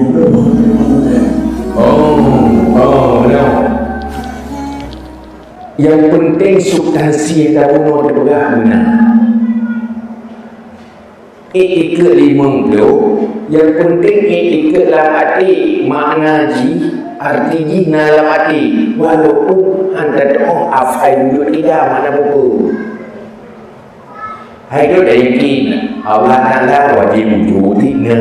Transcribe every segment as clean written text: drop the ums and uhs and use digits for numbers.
No. Yang penting substansi yang bunuh dia benar. Ikut 50. Yang penting ikut dalam hati makna ji arti ji dalam hati walaupun anda doa afai dulu tidak mana buku. Hai tu dah yakin Allah Ta'ala wajib wujud tiga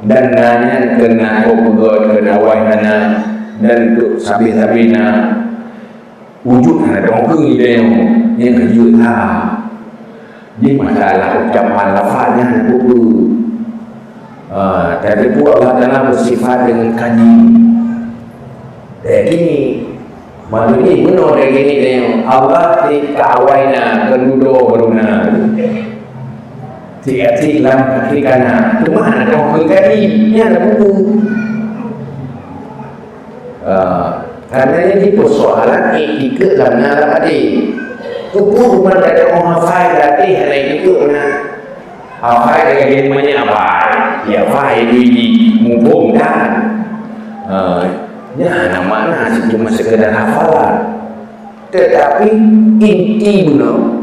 dan nanya kena pegawai kena wahana dan tu sabih-sabihna wujud hana dongkeng dia yang kejut lah. Jadi masalah ucapan lafaznya buku. Tapi pun Allah Ta'ala bersifat dengan kadim. Jadi malu ni benar dia gini dia. Allah di kawaina keludo beruna. Ti lam kiri kanan. Cuma ada dongkeng kadimnya ada buku. Karena ini persoalan ikut dalam nalar adik. Tubuh bukan ada orang hafai latih hari itu mana hafai dengan gimana apa ya hafai ini mumpung kan ya nama cuma sekedar hafalan tetapi inti benar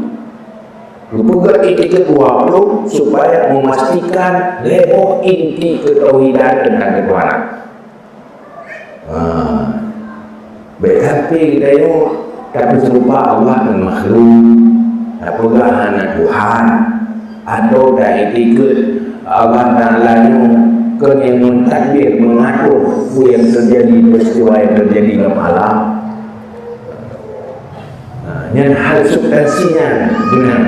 juga inti ke-20 supaya memastikan level inti ketauhidan tentang ketuhanan berarti dia tapi serupa Allah dan makhluk apakah anak Tuhan atau dah ikut Allah Ta'ala yang mentadbir mengatur apa yang terjadi peristiwa yang terjadi dalam alam yang hal substansinya benar.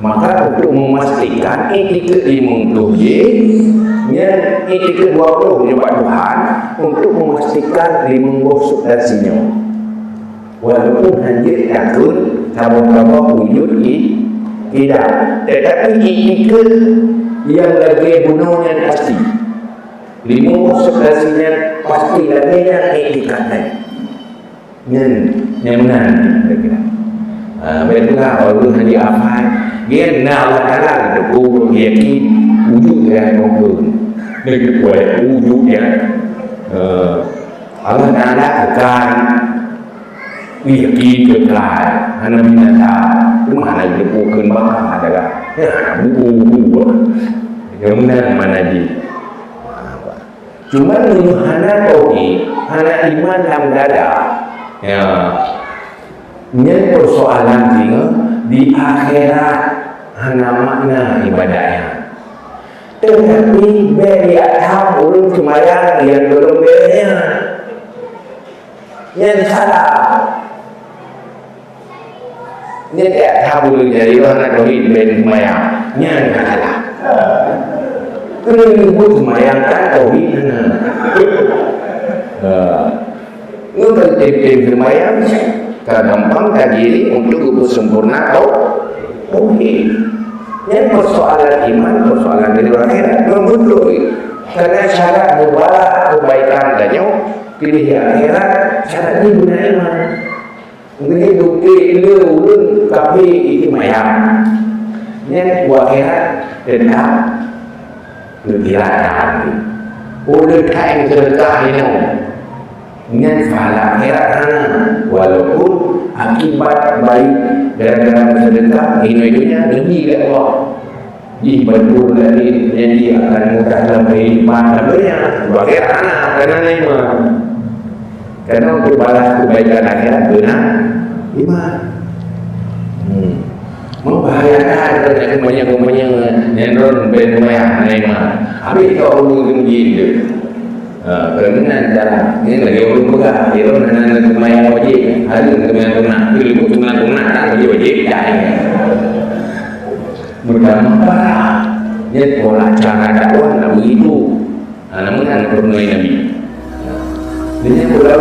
Maka untuk memastikan ikut 50 yang ikut 20 menyebab Tuhan untuk memastikan 50 substansinya walaupun hanya takut sama-sama wujud tidak tetapi ikut yang lagi bunuhnya pasti 50 substansinya pasti lagi yang ikutkan yang benar betul walaupun hanya apa dia Allah Ta'ala itu yakin wujud dia maupun dia buat wujud dia Allah Ta'ala akan yakin kekal hana binata cuma hana dibukukan bakal ada buku yang benar mana di cuma hana tauhid hana iman dalam dada ya ini persoalan di akhirat hana makna ibadahnya tetapi beri atam ulun kemayang yang belum berinya yang salah ni tak tahu dulu jadi orang tauhid ben mayang yang kalah kena nyebut mayang kan tauhid ngomong tim mayang gampang diri untuk sempurna tauhid yang persoalan iman persoalan dari akhirat betul karena syarat mubarak kebaikan dan pilih akhirat syaratnya guna iman. Mungkin dukti ulun tapi itu mayang. Yang akhirat tetap berkiraan. Ulun kain sedekah ini. Yang pahala akhirat walaupun akibat baik dalam sedekah hidupnya lebih dari Allah. Jadi betul dari yang dia akan mudah dalam kehidupan namanya akhirat karena iman. Karena untuk balas kebaikan akhirat benar iman. Membahayakan kerana kebanyakan nendron ben mayang iman. Habis kau ulun gitu. Perkenan cara ini lagi ulun pegang. Iron nana kemayang wajib. Hari kemayang tunang. Ilmu tunang tak wajib jahit. Berdampak. Jadi pola cara dakwah tak begitu. Namun anak bernama Nabi. Dia pula